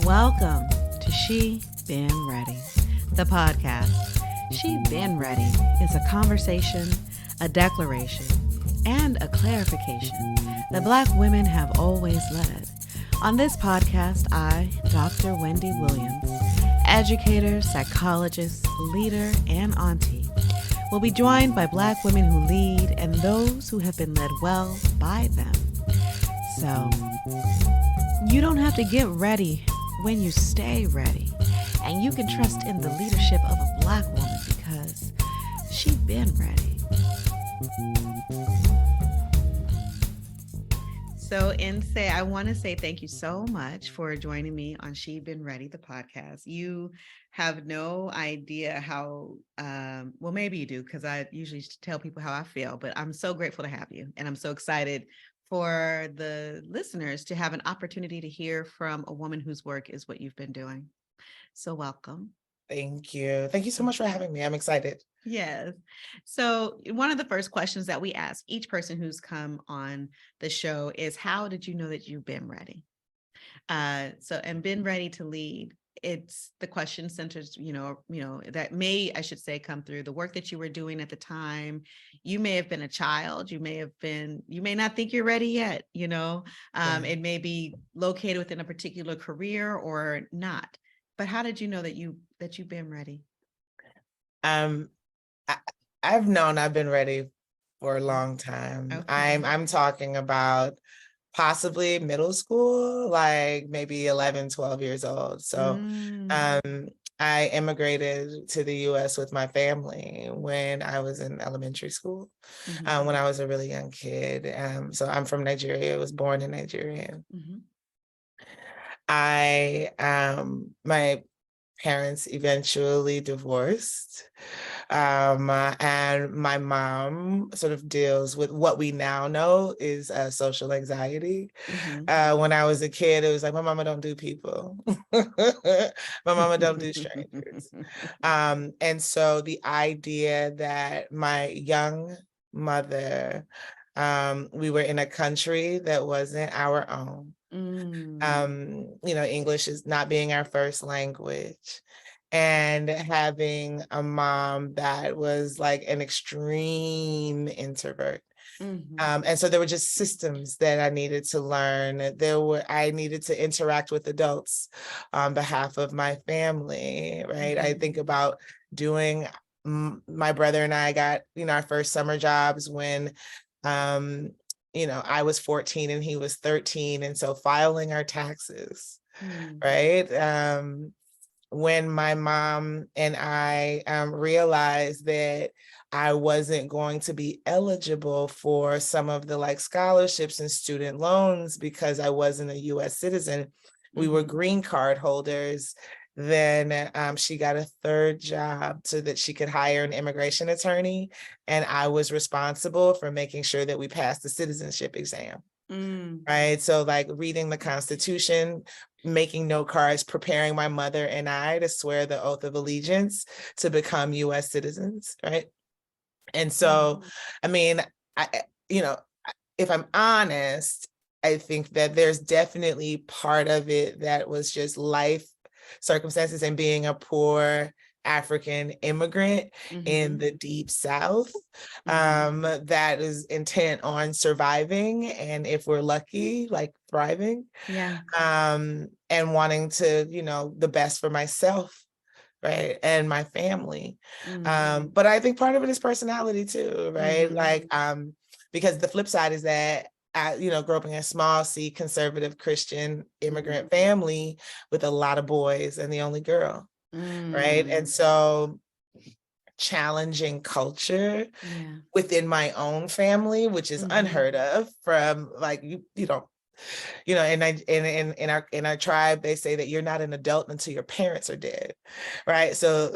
Welcome to She Been Ready, the podcast. She Been Ready is a conversation, a declaration, and a clarification that Black women have always led. On this podcast, I, Dr. Wendy Williams, educator, psychologist, leader, and auntie, will be joined by Black women who lead and those who have been led well by them. So, you don't have to get ready when you stay ready, and you can trust in the leadership of a Black woman because she been ready. So, Nsé, I want to say thank you so much for joining me on She Been Ready, the podcast. You have no idea how, well, maybe you do, because I usually tell people how I feel, but I'm so grateful to have you. And I'm so excited for the listeners to have an opportunity to hear from a woman whose work is what you've been doing. So welcome. Thank you. Thank you so much for having me. I'm excited. Yes. So one of the first questions that we ask each person who's come on the show is, how did you know that you've been ready? And been ready to lead. It's the question centers, that may, I should say, come through the work that you were doing at the time. You may have been a child. You may not think you're ready yet. It may be located within a particular career or not. But how did you know that you've been ready? I've known I've been ready for a long time. Okay. I'm talking about possibly middle school, like maybe 11, 12 years old. So I immigrated to the US with my family when I was in elementary school, when I was a really young kid. So I'm from Nigeria. I was born in Nigeria. My parents eventually divorced. And my mom sort of deals with what we now know is social anxiety. When I was a kid, it was like, my mama don't do people. My mama don't do strangers. And so the idea that my young mother, we were in a country that wasn't our own. English is not being our first language, and having a mom that was like an extreme introvert. And so there were just systems that I needed to learn. I needed to interact with adults on behalf of my family, right? I think about my brother and I got, our first summer jobs when, I was 14 and he was 13. And so filing our taxes, right? When my mom and I realized that I wasn't going to be eligible for some of the scholarships and student loans because I wasn't a US citizen, we were green card holders. Then she got a third job so that she could hire an immigration attorney. And I was responsible for making sure that we passed the citizenship exam. Right. So reading the Constitution, making note cards, preparing my mother and I to swear the oath of allegiance to become US citizens. Right. And so, if I'm honest, I think that there's definitely part of it that was just life circumstances and being a poor African immigrant in the deep South that is intent on surviving, and if we're lucky, thriving, and wanting to, the best for myself, right, and my family. But I think part of it is personality too, right? Because the flip side is that I, grew up in a small C conservative Christian immigrant family with a lot of boys and the only girl, right? And so challenging culture within my own family, which is unheard of from in our tribe, they say that you're not an adult until your parents are dead, right? So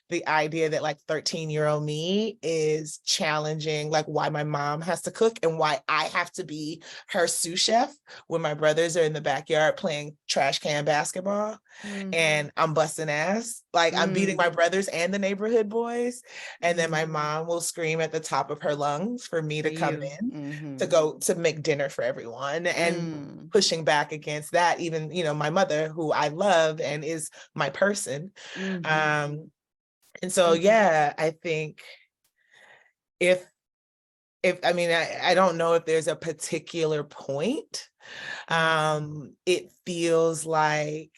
the idea that 13-year-old me is challenging why my mom has to cook and why I have to be her sous chef when my brothers are in the backyard playing trash can basketball and I'm busting ass. I'm beating my brothers and the neighborhood boys. And then my mom will scream at the top of her lungs for me to come in to go to make dinner for everyone. and pushing back against that, even, my mother, who I love and is my person. And so, yeah, I think if I mean, I don't know if there's a particular point. It feels like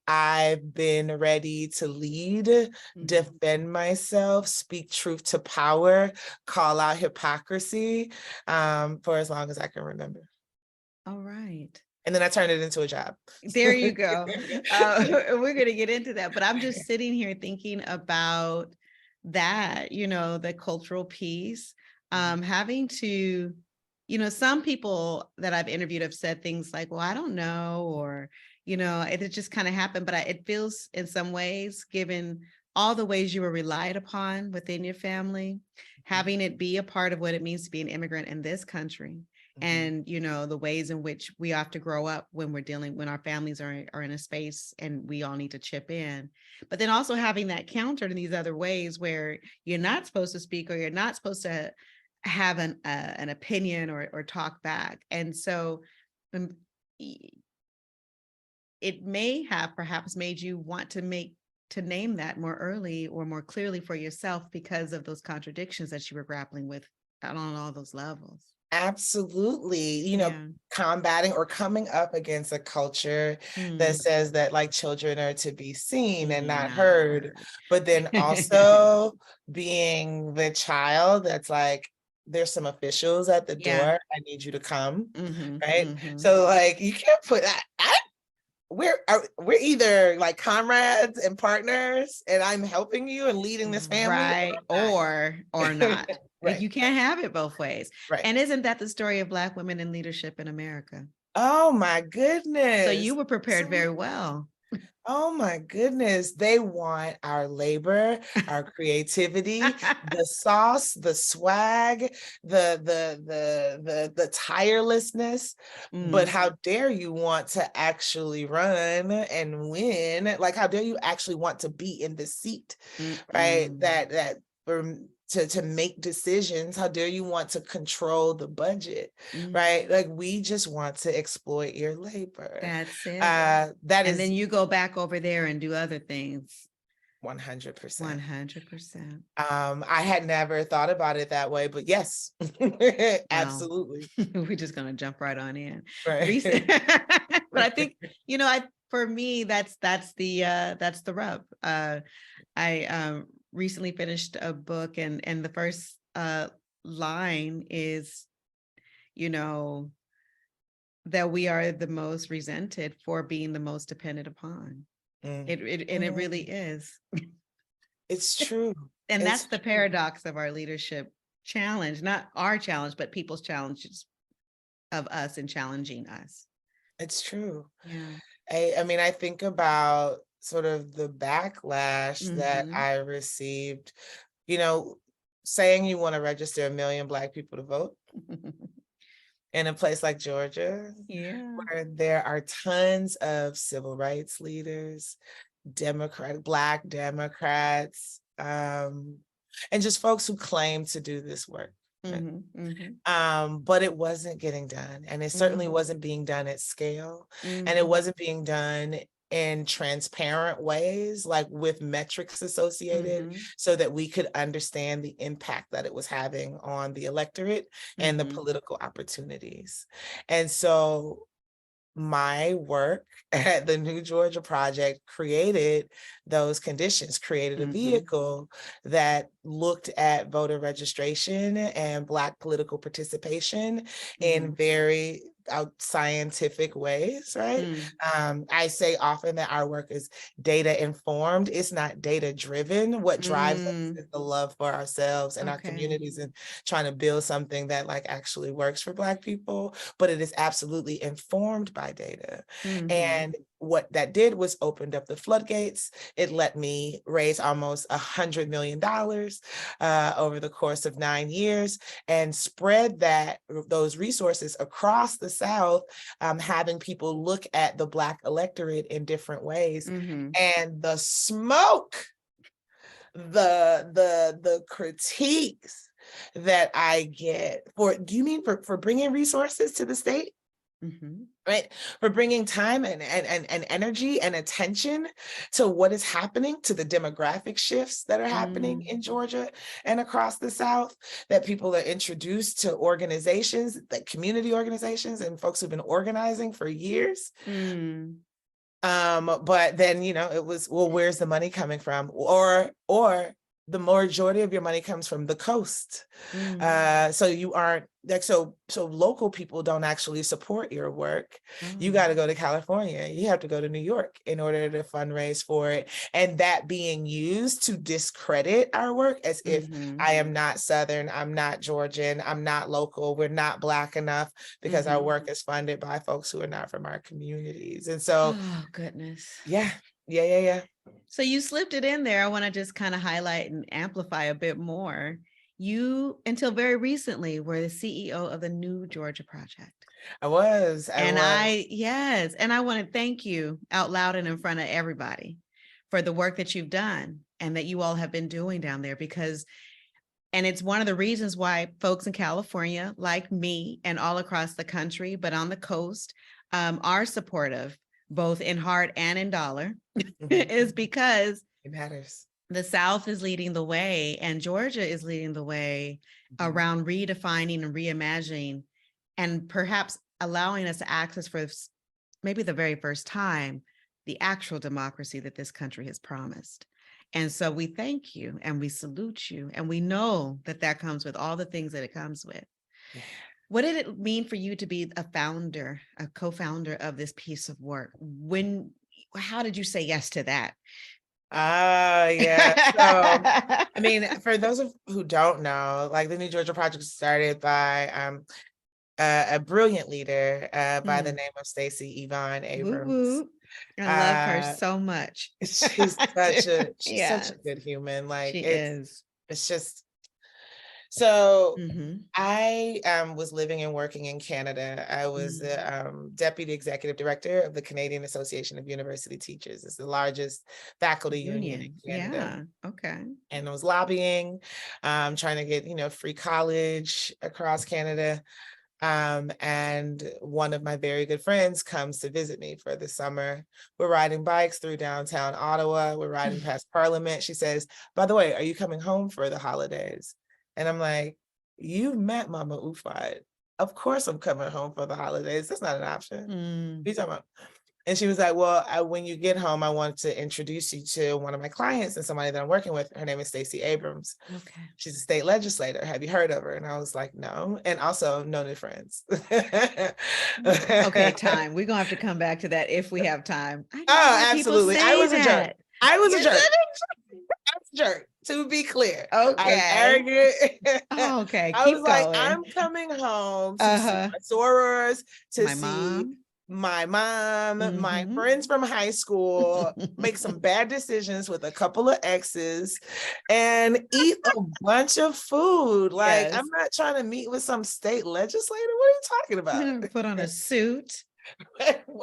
I've been ready to lead, defend myself, speak truth to power, call out hypocrisy, for as long as I can remember. All right. And then I turned it into a job. There you go. We're going to get into that, but I'm just sitting here thinking about that, the cultural piece, having to, some people that I've interviewed have said things like, well, I don't know, or, it just kind of happened, but it feels in some ways, given all the ways you were relied upon within your family, having it be a part of what it means to be an immigrant in this country. And, the ways in which we have to grow up when when our families are in a space and we all need to chip in. But then also having that countered in these other ways where you're not supposed to speak, or you're not supposed to have an opinion or talk back. And so it may have perhaps made you want to name that more early or more clearly for yourself because of those contradictions that you were grappling with on all those levels. Absolutely. Combating or coming up against a culture that says that like children are to be seen and not heard, but then also being the child that's like, there's some officials at the door. I need you to come. Right. So like, you can't put that. We're either like comrades and partners, and I'm helping you and leading this family, right? Or not. Right. You can't have it both ways. Right. And isn't that the story of Black women in leadership in America? Oh my goodness! So you were prepared very well. Oh my goodness. They want our labor, our creativity, the sauce, the swag, the tirelessness. But how dare you want to actually run and win? Like, how dare you actually want to be in the seat, right? That to make decisions. How dare you want to control the budget, right? Like, we just want to exploit your labor. That's it. And then you go back over there and do other things. 100%. 100%. I had never thought about it that way, but yes, absolutely. We're just gonna jump right on in. Right. But I think, for me, that's the rub. I recently finished a book, and the first line is, that we are the most resented for being the most dependent upon. And it really is. It's true. And that's the paradox of our leadership challenge, not our challenge, but people's challenges of us and challenging us. It's true. Yeah. I mean, I think about sort of the backlash that I received, saying you want to register 1 million Black people to vote in a place like Georgia, where there are tons of civil rights leaders, Black Democrats, and just folks who claim to do this work. But it wasn't getting done, and it certainly wasn't being done at scale, and it wasn't being done in transparent ways, like with metrics associated, so that we could understand the impact that it was having on the electorate and the political opportunities. And so my work at the New Georgia Project created those conditions, created a vehicle that looked at voter registration and Black political participation in very scientific ways, right? I say often that our work is data informed. It's not data driven. What drives us is the love for ourselves and our communities, and trying to build something that like actually works for Black people, but it is absolutely informed by data. And what that did was opened up the floodgates. It let me raise almost $100 million over the course of 9 years, and spread those resources across the South, having people look at the Black electorate in different ways. And the smoke, the critiques that I get do you mean for bringing resources to the state? right? For bringing time and energy and attention to what is happening, to the demographic shifts that are happening in Georgia and across the South, that people are introduced to organizations, like community organizations and folks who've been organizing for years. But then, it was, well, where's the money coming from? Or the majority of your money comes from the coast. So you aren't like, so local people don't actually support your work. You got to go to California. You have to go to New York in order to fundraise for it. And that being used to discredit our work as if I am not Southern, I'm not Georgian, I'm not local, we're not Black enough because our work is funded by folks who are not from our communities. And so, oh goodness. Yeah. So you slipped it in there. I want to just kind of highlight and amplify a bit more. You, until very recently, were the CEO of the New Georgia Project. I was. And I want to thank you out loud and in front of everybody for the work that you've done and that you all have been doing down there, and it's one of the reasons why folks in California, like me and all across the country, but on the coast, are supportive, both in heart and in dollar, is because it matters. The South is leading the way and Georgia is leading the way around redefining and reimagining and perhaps allowing us to access for maybe the very first time, the actual democracy that this country has promised. And so we thank you and we salute you. And we know that that comes with all the things that it comes with. Yeah. What did it mean for you to be a co-founder of this piece of work? How did you say yes to that? Yeah. So, I mean, for those who don't know, like the New Georgia Project started by a brilliant leader by the name of Stacey Abrams. Woo-woo. I love her so much. She's such a good human. Like it's just so. I was living and working in Canada. I was the deputy executive director of the Canadian Association of University Teachers. It's the largest faculty union in Canada. Yeah. Okay. And I was lobbying, trying to get free college across Canada. And one of my very good friends comes to visit me for the summer. We're riding bikes through downtown Ottawa. We're riding past Parliament. She says, "By the way, are you coming home for the holidays?" And I'm like, "You met Mama Ufot. Of course I'm coming home for the holidays. That's not an option." What are you talking about? And she was like, "Well, when you get home, I want to introduce you to one of my clients and somebody that I'm working with. Her name is Stacey Abrams. Okay. She's a state legislator. Have you heard of her?" And I was like, "No." And also, no new friends. Okay, time. We're going to have to come back to that if we have time. Absolutely. I was a jerk. I was a jerk. To be clear. Okay. I'm arrogant. Okay. I was like, I'm coming home to see my sorors, to see my mom, my friends from high school, make some bad decisions with a couple of exes, and eat a bunch of food. Like, I'm not trying to meet with some state legislator. What are you talking about? Put on a suit.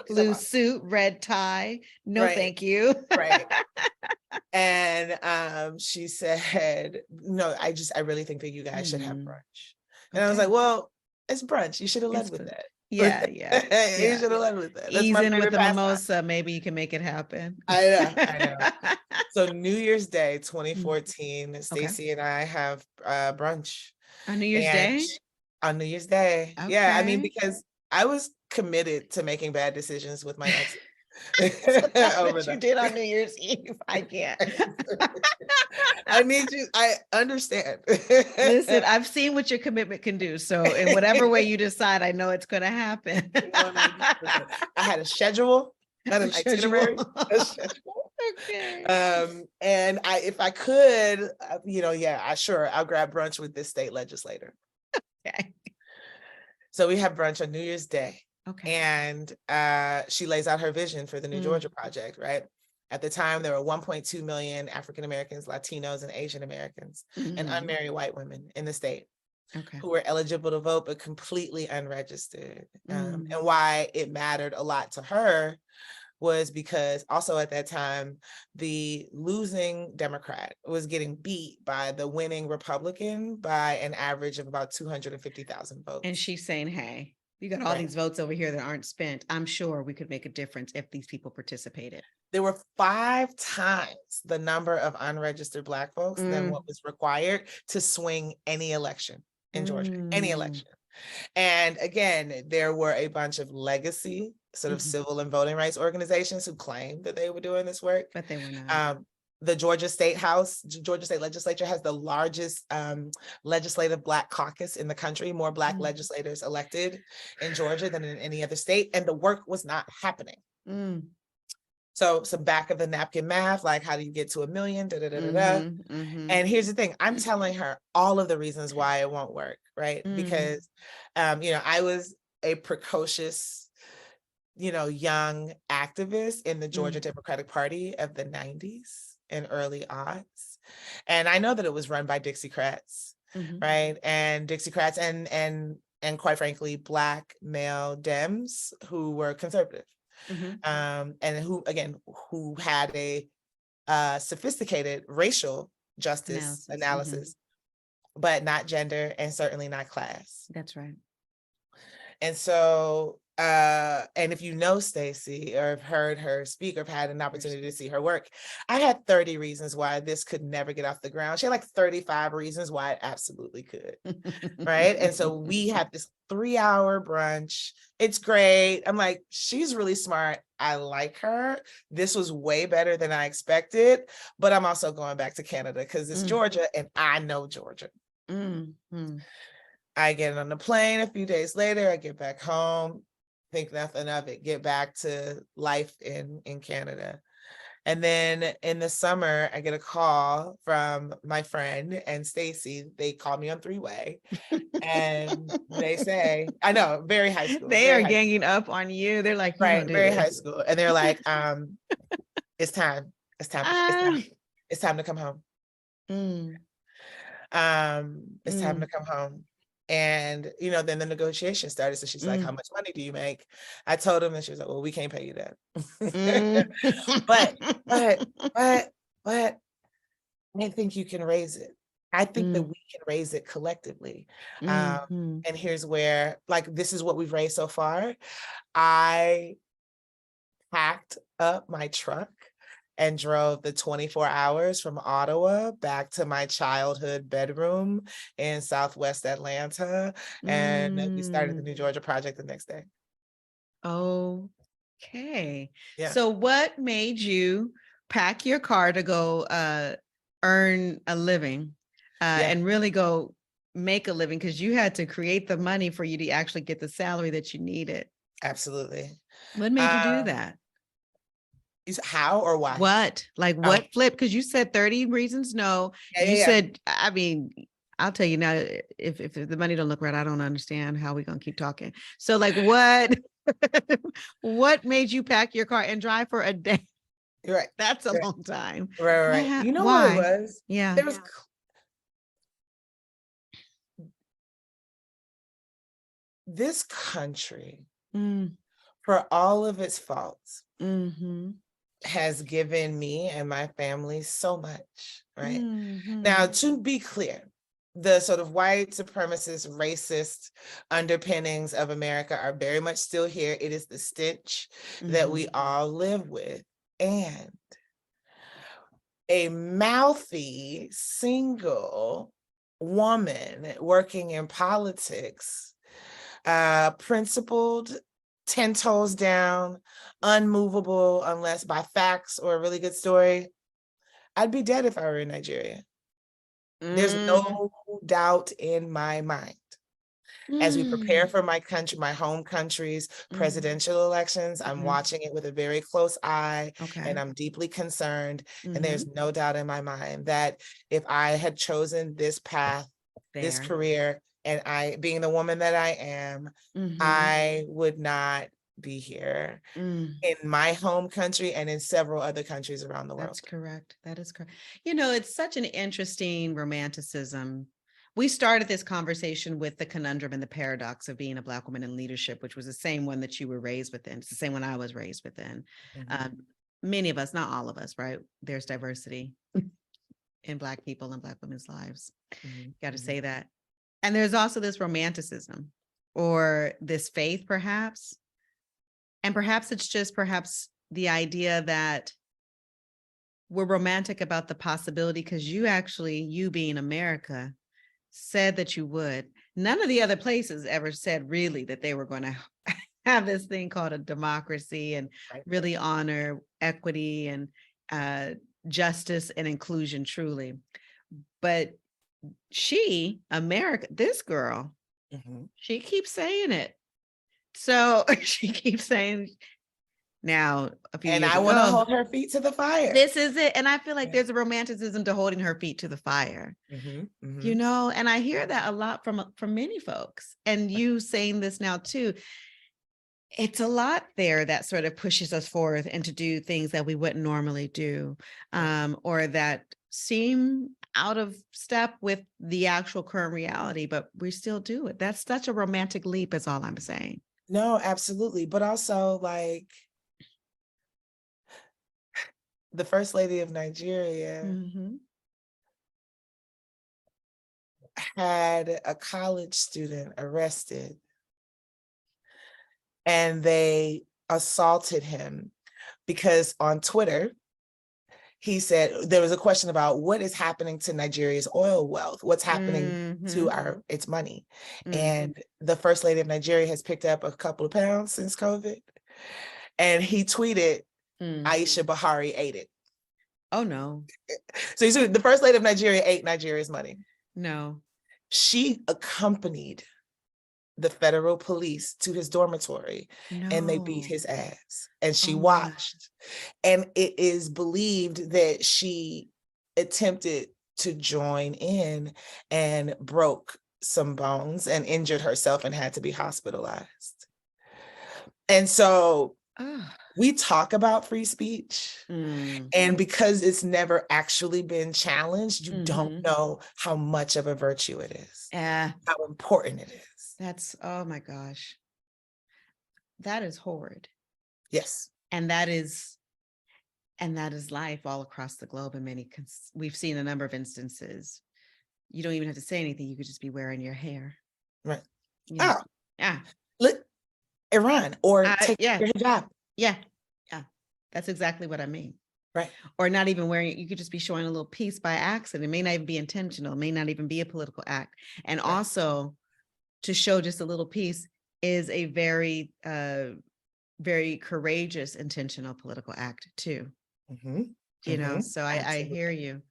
Blue suit, red tie. No, thank you. Right. And she said, "No, I really think that you guys should have brunch." And I was like, "Well, it's brunch. You should have led with that." Yeah. You should have led with that. Ease in with the mimosa. Maybe you can make it happen. I know. So New Year's Day, 2014, Stacey and I have brunch. On New Year's Day? On New Year's Day. Okay. Yeah, I mean, because I was committed to making bad decisions with my ex. What you did on New Year's Eve. I can't. I need you. I understand. Listen, I've seen what your commitment can do. So in whatever way you decide, I know it's going to happen. I had a schedule, not an itinerary. A schedule. Okay. And if I could, I'll grab brunch with this state legislator. Okay. So we have brunch on New Year's Day. Okay. And she lays out her vision for the New Georgia Project, right? At the time, there were 1.2 million African Americans, Latinos, and Asian Americans, and unmarried white women in the state who were eligible to vote, but completely unregistered. And why it mattered a lot to her was because also at that time, the losing Democrat was getting beat by the winning Republican by an average of about 250,000 votes. And she's saying, hey, You got all these votes over here that aren't spent. I'm sure we could make a difference if these people participated. There were 5 times the number of unregistered Black folks than what was required to swing any election in Georgia, any election. And again, there were a bunch of legacy sort of civil and voting rights organizations who claimed that they were doing this work. But they were not. The Georgia State Legislature has the largest legislative Black caucus in the country, more Black legislators elected in Georgia than in any other state, and the work was not happening. So some back of the napkin math, like how do you get to 1 million? And here's the thing, I'm telling her all of the reasons why it won't work, right? Because, I was a precocious, young activist in the Georgia Democratic Party of the 90s and early aughts. And I know that it was run by Dixiecrats, right? And Dixiecrats and quite frankly, Black male Dems who were conservative. And who had a sophisticated racial justice analysis, but not gender and certainly not class. That's right. And so, and if you know Stacey or have heard her speak or have had an opportunity to see her work, I had 30 reasons why this could never get off the ground. She had like 35 reasons why it absolutely could, right? And so we had this 3-hour brunch. It's great. I'm like, she's really smart. I like her. This was way better than I expected, but I'm also going back to Canada because it's Georgia and I know Georgia. I get on the plane a few days later, I get back home, think nothing of it, get back to life in Canada. And then in the summer, I get a call from my friend and Stacey. They call me on 3-way and they say, I know, very high school. They are ganging up on you. They're like, right, very high school. And they're like, it's time to come home. It's time to come home. And, then the negotiation started. So she's like, how much money do you make? I told him and she was like, well, we can't pay you that. but I think you can raise it. I think that we can raise it collectively. And here's where, this is what we've raised so far. I packed up my truck and drove the 24 hours from Ottawa back to my childhood bedroom in Southwest Atlanta. And we started the New Georgia Project the next day. Okay. Yeah. So what made you pack your car to go earn a living and really go make a living? Because you had to create the money for you to actually get the salary that you needed. Absolutely. What made you do that? How or why? What? What flipped? Because you said 30 reasons no. You said, I mean, I'll tell you now, if the money don't look right, I don't understand how we're going to keep talking. So what made you pack your car and drive for a day? Right. That's a long time. Right. You know why? What it was? Yeah. There was this country, for all of its faults, has given me and my family so much, right? Now, to be clear, the sort of white supremacist, racist underpinnings of America are very much still here. It is the stench that we all live with. And a mouthy, single woman working in politics, principled, 10 toes down, unmovable unless by facts or a really good story, I'd be dead if I were in Nigeria. There's no doubt in my mind. As we prepare for my country, my home country's presidential elections, I'm watching it with a very close eye, and I'm deeply concerned. And there's no doubt in my mind that if I had chosen this path, this career, and I, being the woman that I am, I would not be here in my home country and in several other countries around the world. That's correct. That is correct. It's such an interesting romanticism. We started this conversation with the conundrum and the paradox of being a Black woman in leadership, which was the same one that you were raised within. It's the same one I was raised within. Many of us, not all of us, right? There's diversity in Black people and Black women's lives. Got to say that. And there's also this romanticism or this faith, perhaps. And perhaps it's just the idea that we're romantic about the possibility because you being America, said that you would. None of the other places ever said really that they were going to have this thing called a democracy and really honor equity and justice and inclusion truly. But America, this girl, she keeps saying it. So she keeps saying now a few years ago. And I want to hold her feet to the fire. This is it. And I feel like there's a romanticism to holding her feet to the fire. You know, and I hear that a lot from many folks. And you saying this now too. It's a lot there that sort of pushes us forward and to do things that we wouldn't normally do, or that seem out of step with the actual current reality, but we still do it. That's such a romantic leap is all I'm saying. No, absolutely. But also, like, the First Lady of Nigeria had a college student arrested, and they assaulted him because on Twitter, he said there was a question about what is happening to Nigeria's oil wealth, what's happening to its money. And the First Lady of Nigeria has picked up a couple of pounds since COVID. And he tweeted, Aisha Buhari ate it. Oh, no. So the First Lady of Nigeria ate Nigeria's money. No. She accompanied the federal police to his dormitory and they beat his ass, and she watched. And it is believed that she attempted to join in and broke some bones and injured herself and had to be hospitalized. And so we talk about free speech, and because it's never actually been challenged, you don't know how much of a virtue it is, how important it is. That's, oh my gosh. That is horrid. Yes. And that is life all across the globe. And we've seen a number of instances. You don't even have to say anything. You could just be wearing your hair. Right. Yeah. Yeah. Look, Iran, or take your hijab. Yeah. Yeah. That's exactly what I mean. Right. Or not even wearing it. You could just be showing a little piece by accident. It may not even be intentional. It may not even be a political act. And also, to show just a little piece is a very, very courageous, intentional political act too. You know, so I hear you.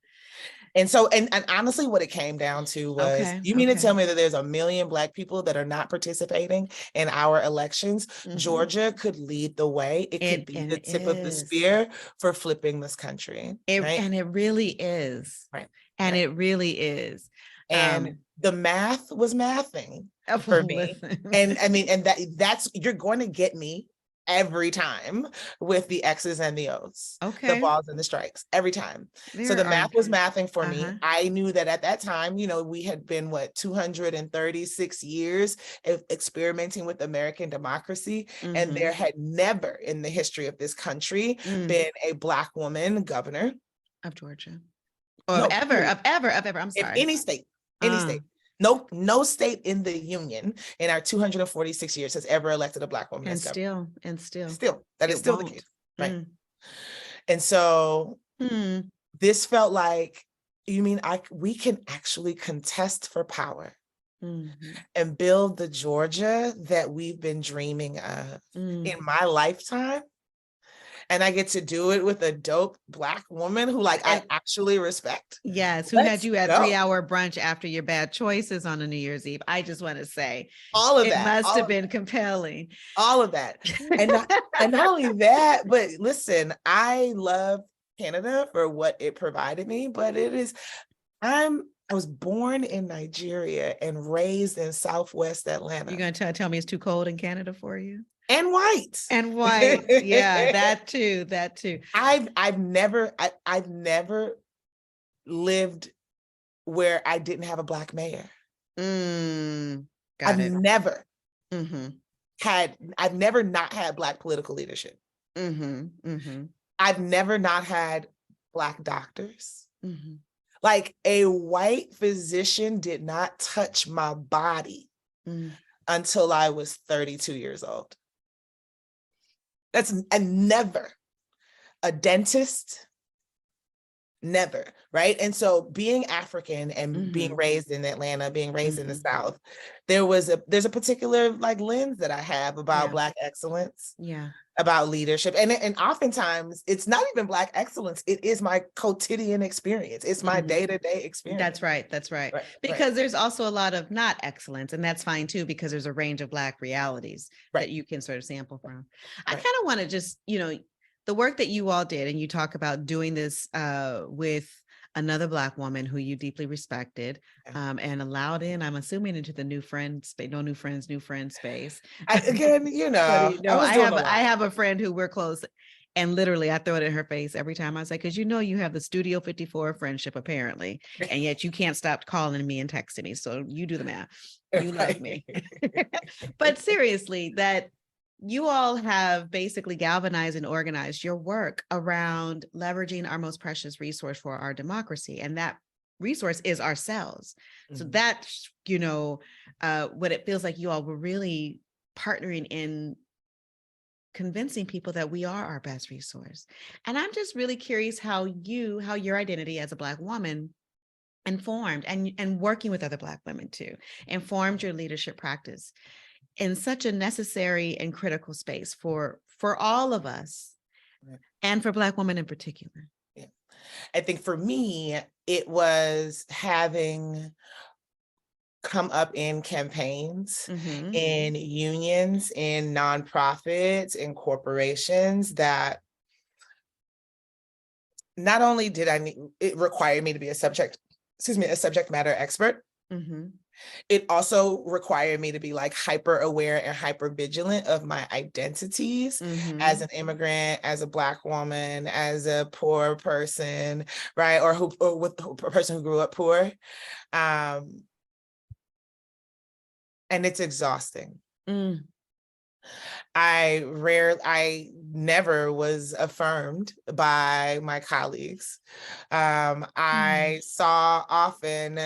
And so, and honestly, what it came down to was, you mean to tell me that there's 1 million Black people that are not participating in our elections? Georgia could lead the way. It could be the tip of the spear for flipping this country. And it really is. Right. And it really is. And the math was mathing for me. And I mean, and that's, you're going to get me every time with the X's and the O's, the balls and the strikes, every time. So the math was mathing for me. I knew that at that time, you know, we had been 236 years of experimenting with American democracy. And there had never in the history of this country been a Black woman governor of Georgia. Or ever. I'm sorry. In any state. No state in the union in our 246 years has ever elected a Black woman as governor. Still, that is still the case, right? And so this felt like, you mean we can actually contest for power and build the Georgia that we've been dreaming of in my lifetime? And I get to do it with a dope Black woman who I actually respect. Yes, who had you at 3-hour brunch after your bad choices on a New Year's Eve. I just want to say all of that. It must have been compelling. All of that. And not only that, but listen, I love Canada for what it provided me, but I was born in Nigeria and raised in Southwest Atlanta. You're going to tell me it's too cold in Canada for you? And white. Yeah, that too. I've never lived where I didn't have a Black mayor. I've never not had Black political leadership. I've never not had Black doctors. Like, a white physician did not touch my body until I was 32 years old. And never a dentist, never, right? And so being African and being raised in Atlanta, being raised in the South, there's a particular like lens that I have about Black excellence. Yeah. About leadership. And oftentimes it's not even Black excellence. It is my quotidian experience. It's my day-to-day experience. That's right. Because there's also a lot of not excellence, and that's fine too, because there's a range of Black realities that you can sort of sample from. I kind of want to just, the work that you all did, and you talk about doing this with another Black woman who you deeply respected, and allowed in, I'm assuming, into the new friend space, new friend space. I have a friend who we're close, and literally I throw it in her face every time I say, because you have the Studio 54 friendship apparently, and yet you can't stop calling me and texting me. So you do the math. You love me. But seriously, that you all have basically galvanized and organized your work around leveraging our most precious resource for our democracy. And that resource is ourselves. So that's, what it feels like you all were really partnering in convincing people that we are our best resource. And I'm just really curious how your identity as a Black woman informed, and working with other Black women too, informed your leadership practice in such a necessary and critical space for all of us, and for Black women in particular. Yeah. I think for me, it was having come up in campaigns, in unions, in nonprofits, in corporations, that not only did it required me to be a subject matter expert, it also required me to be like hyper aware and hyper vigilant of my identities as an immigrant, as a Black woman, as a poor person, right? Or with a person who grew up poor. And it's exhausting. I never was affirmed by my colleagues. I saw often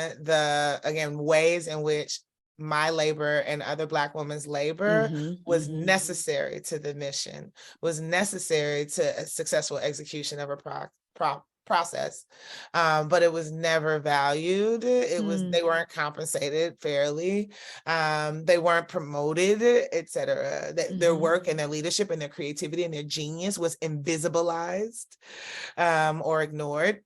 ways in which my labor and other Black women's labor was necessary to the mission, was necessary to a successful execution of a process, but it was never valued. They weren't compensated fairly, they weren't promoted, etc. Their work and their leadership and their creativity and their genius was invisibilized or ignored.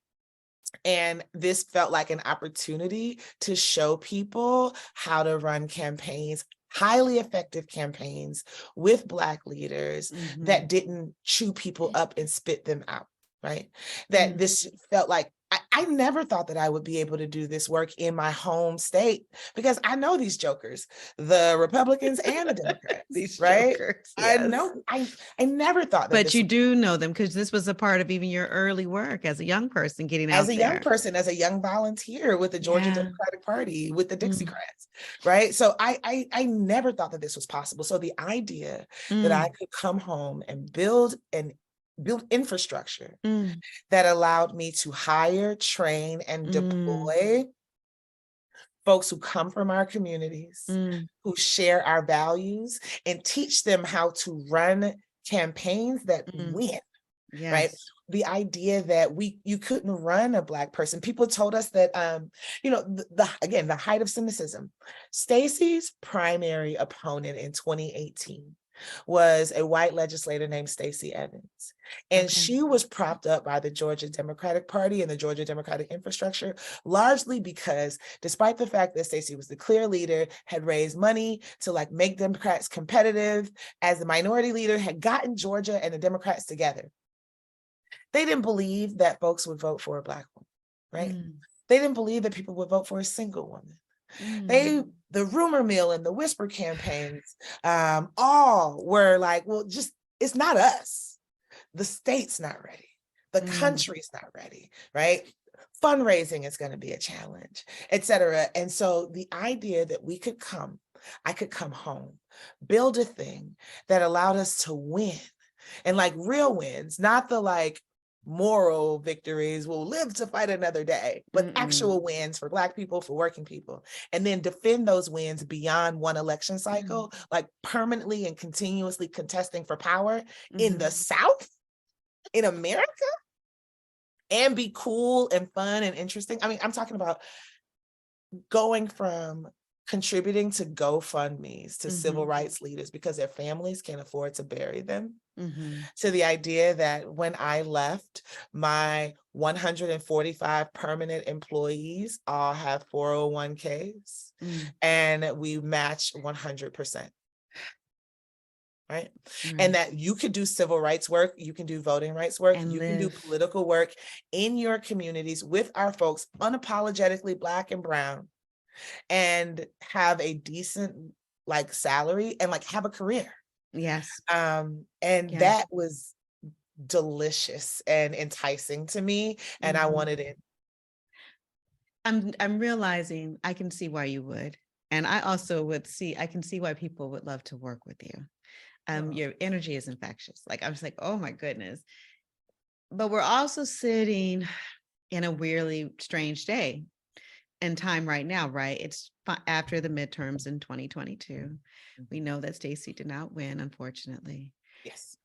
And this felt like an opportunity to show people how to run campaigns, highly effective campaigns with Black leaders that didn't chew people up and spit them out. Right? That this felt like, I never thought that I would be able to do this work in my home state, because I know these jokers, the Republicans and the Democrats, these right? Jokers, yes. I know, I never thought that. But you do know them, because this was a part of even your early work as a young person, getting out there. As a young volunteer with the Georgia Democratic Party, with the Dixiecrats, right? So I never thought that this was possible. So the idea that I could come home and build infrastructure that allowed me to hire, train, and deploy folks who come from our communities, who share our values, and teach them how to run campaigns that win. Yes. Right? The idea that you couldn't run a Black person. People told us that, the height of cynicism. Stacey's primary opponent in 2018 was a white legislator named Stacey Abrams. And she was propped up by the Georgia Democratic Party and the Georgia Democratic infrastructure, largely because despite the fact that Stacey was the clear leader, had raised money to make Democrats competitive, as the minority leader, had gotten Georgia and the Democrats together, they didn't believe that folks would vote for a Black woman, right? They didn't believe that people would vote for a single woman. The rumor mill and the whisper campaigns, all were like, well, it's not us. The state's not ready. The country's not ready, right? Fundraising is going to be a challenge, et cetera. And so the idea that I could come home, build a thing that allowed us to win, and real wins, not the moral victories will live to fight another day, but actual wins for Black people, for working people, and then defend those wins beyond one election cycle, like permanently and continuously contesting for power in the South, in America, and be cool and fun and interesting. I mean, I'm talking about going from contributing to GoFundMes to civil rights leaders because their families can't afford to bury them, to the idea that when I left, my 145 permanent employees all have 401ks and we match 100%. Right? And that you could do civil rights work, you can do voting rights work, and you can do political work in your communities with our folks, unapologetically Black and brown, and have a decent like salary and like have a career. Yes. That was delicious and enticing to me, and I wanted it. I'm realizing I can see why you would, and I also I can see why people would love to work with you. Your energy is infectious. Like, I'm just like, oh my goodness. But we're also sitting in a weirdly strange day and time right now, right? It's after the midterms in 2022. We know that Stacey did not win, unfortunately. Yes.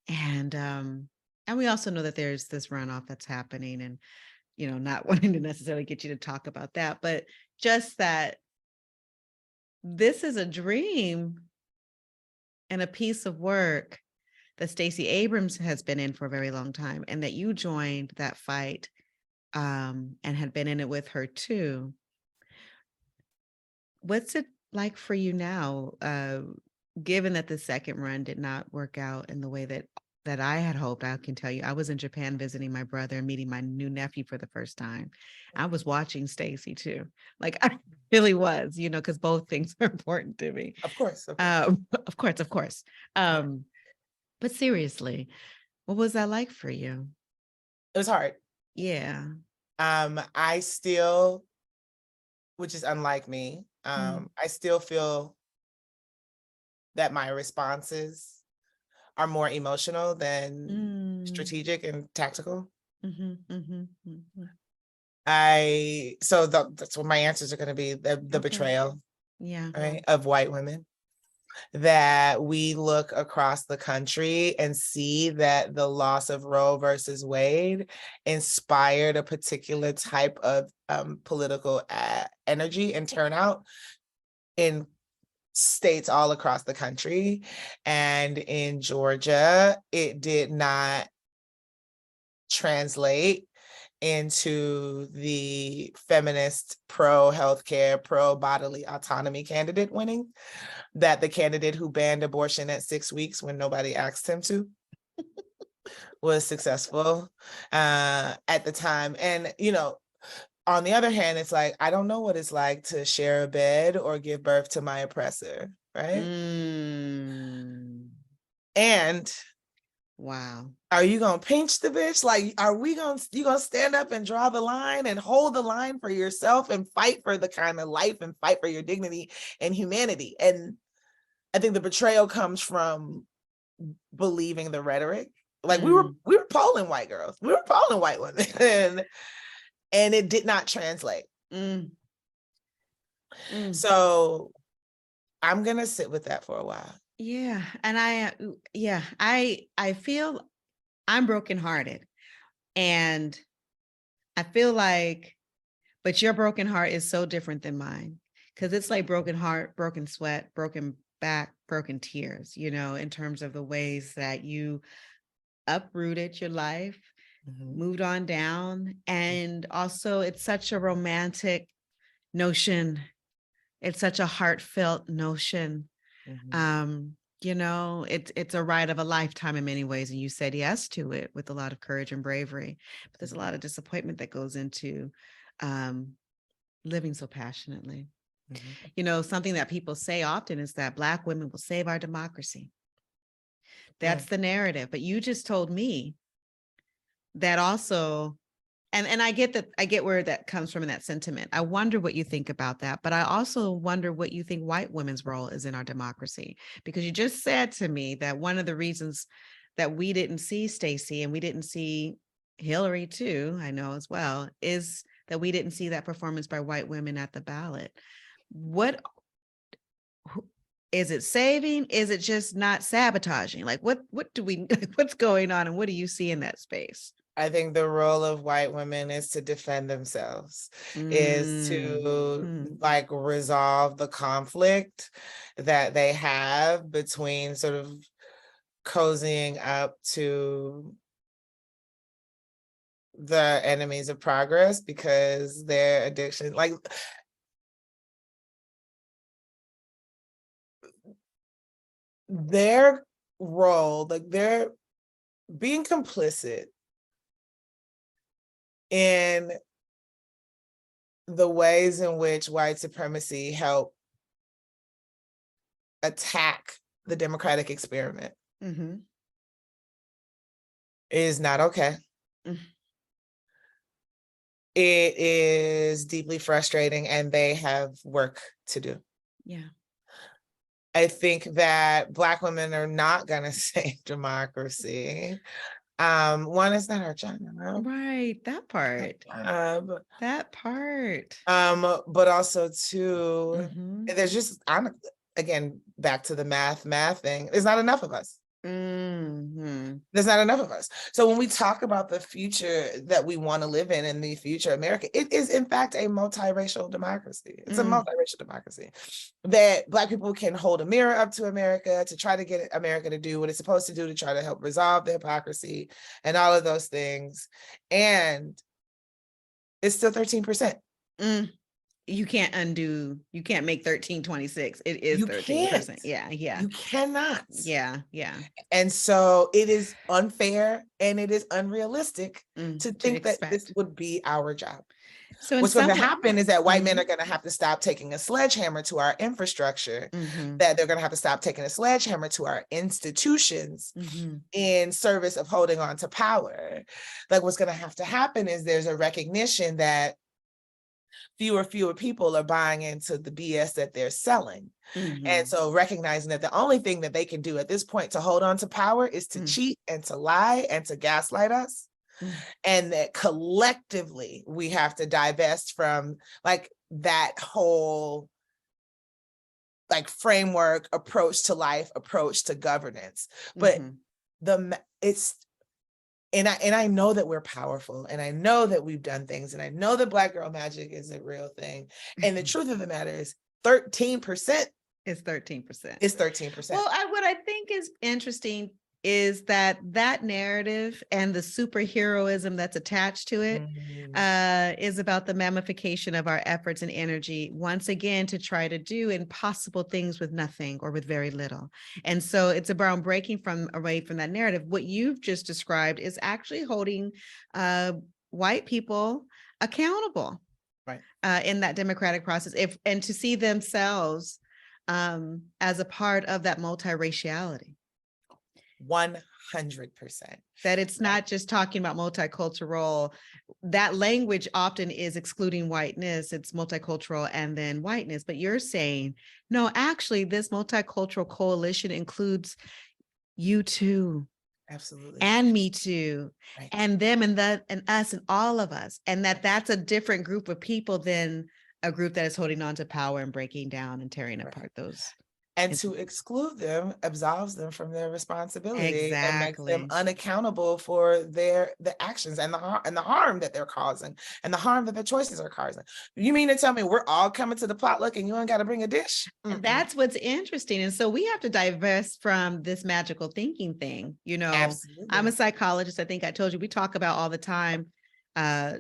And we also know that there's this runoff that's happening, and, you know, not wanting to necessarily get you to talk about that, but just that this is a dream and a piece of work that Stacey Abrams has been in for a very long time, and that you joined that fight and had been in it with her too. What's it like for you now, given that the second run did not work out in the way that I had hoped? I can tell you, I was in Japan visiting my brother and meeting my new nephew for the first time. I was watching Stacey too. Like, I really was, you know, because both things are important to me. Of course. Of course. But seriously, what was that like for you? It was hard. Yeah. I still, which is unlike me, I still feel that my responses are more emotional than strategic and tactical. So that's what my answers are going to be, the betrayal, right, of white women. That we look across the country and see that the loss of Roe versus Wade inspired a particular type of political energy and turnout in states all across the country. And in Georgia, it did not translate into the feminist pro-healthcare, pro-bodily autonomy candidate winning, that the candidate who banned abortion at 6 weeks when nobody asked him to was successful at the time. And, you know, on the other hand, it's like, I don't know what it's like to share a bed or give birth to my oppressor, right? And wow. Are you gonna pinch the bitch? Like, you gonna stand up and draw the line and hold the line for yourself and fight for the kind of life and fight for your dignity and humanity? And I think the betrayal comes from believing the rhetoric. Like, we were polling white girls, we were polling white women, and it did not translate. So I'm gonna sit with that for a while. Yeah. And I feel I'm brokenhearted, and I feel like, but your broken heart is so different than mine, because it's like broken heart, broken sweat, broken back, broken tears, you know, in terms of the ways that you uprooted your life, moved on down. And also, it's such a romantic notion. It's such a heartfelt notion. You know, it's a ride of a lifetime in many ways. And you said yes to it with a lot of courage and bravery. But there's a lot of disappointment that goes into living so passionately. You know, something that people say often is that Black women will save our democracy. That's the narrative. But you just told me that also, and I get where that comes from in that sentiment. I wonder what you think about that, but I also wonder what you think white women's role is in our democracy, because you just said to me that one of the reasons that we didn't see, Stacey, and we didn't see Hillary too, I know as well, is that we didn't see that performance by white women at the ballot. What is it saving? Is it just not sabotaging? Like what do we, what's going on, and what do you see in that space? I think the role of white women is to defend themselves, is to like resolve the conflict that they have between sort of cozying up to the enemies of progress because their addiction, like their role, like they're being complicit in the ways in which white supremacy help attack the democratic experiment is not okay. It is deeply frustrating, and they have work to do. Yeah. I think that Black women are not going to save democracy. One, it's not our job. Right, that part. That part. But also two, there's just, again, back to the math thing, there's not enough of us. There's not enough of us. So when we talk about the future that we want to live in the future America, it is in fact a multiracial democracy. It's a multiracial democracy that Black people can hold a mirror up to America to try to get America to do what it's supposed to do, to try to help resolve the hypocrisy and all of those things. And it's still 13%. You can't make 1326. It is 13%. Yeah. You cannot. Yeah. And so it is unfair and it is unrealistic to think that this would be our job. So what's going to happen is that white men are going to have to stop taking a sledgehammer to our infrastructure, that they're going to have to stop taking a sledgehammer to our institutions in service of holding on to power. Like what's going to have to happen is there's a recognition that fewer people are buying into the BS that they're selling. And so recognizing that the only thing that they can do at this point to hold on to power is to cheat and to lie and to gaslight us. And that collectively we have to divest from like that whole like framework, approach to life, approach to governance. But And I know that we're powerful, and I know that we've done things, and I know that Black girl magic is a real thing. And the truth of the matter is 13%. It's 13%. It's 13%. Well, what I think is interesting is that narrative and the superheroism that's attached to it is about the mammification of our efforts and energy, once again, to try to do impossible things with nothing or with very little. And so it's about breaking away from that narrative. What you've just described is actually holding white people accountable, right, in that democratic process, and to see themselves as a part of that multiraciality. 100%. That it's not just talking about multicultural. That language often is excluding whiteness. It's multicultural and then whiteness. But you're saying, no, actually, this multicultural coalition includes you too. Absolutely. And me too. Right. And them and us and all of us. And that's a different group of people than a group that is holding on to power and breaking down and tearing apart those. And to exclude them absolves them from their responsibility and makes them unaccountable for the actions and the harm that they're causing and the harm that their choices are causing. You mean to tell me we're all coming to the potluck and you ain't got to bring a dish? And that's what's interesting. And so we have to divest from this magical thinking thing. You know, absolutely. I'm a psychologist. I think I told you, we talk about all the time.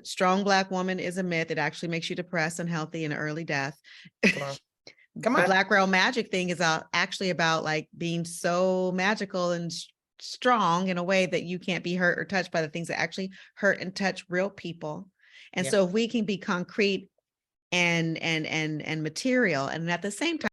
Strong Black woman is a myth. It actually makes you depressed, unhealthy, and early death. Come on. The Black girl magic thing is actually about like being so magical and strong in a way that you can't be hurt or touched by the things that actually hurt and touch real people. And so if we can be concrete and material, and at the same time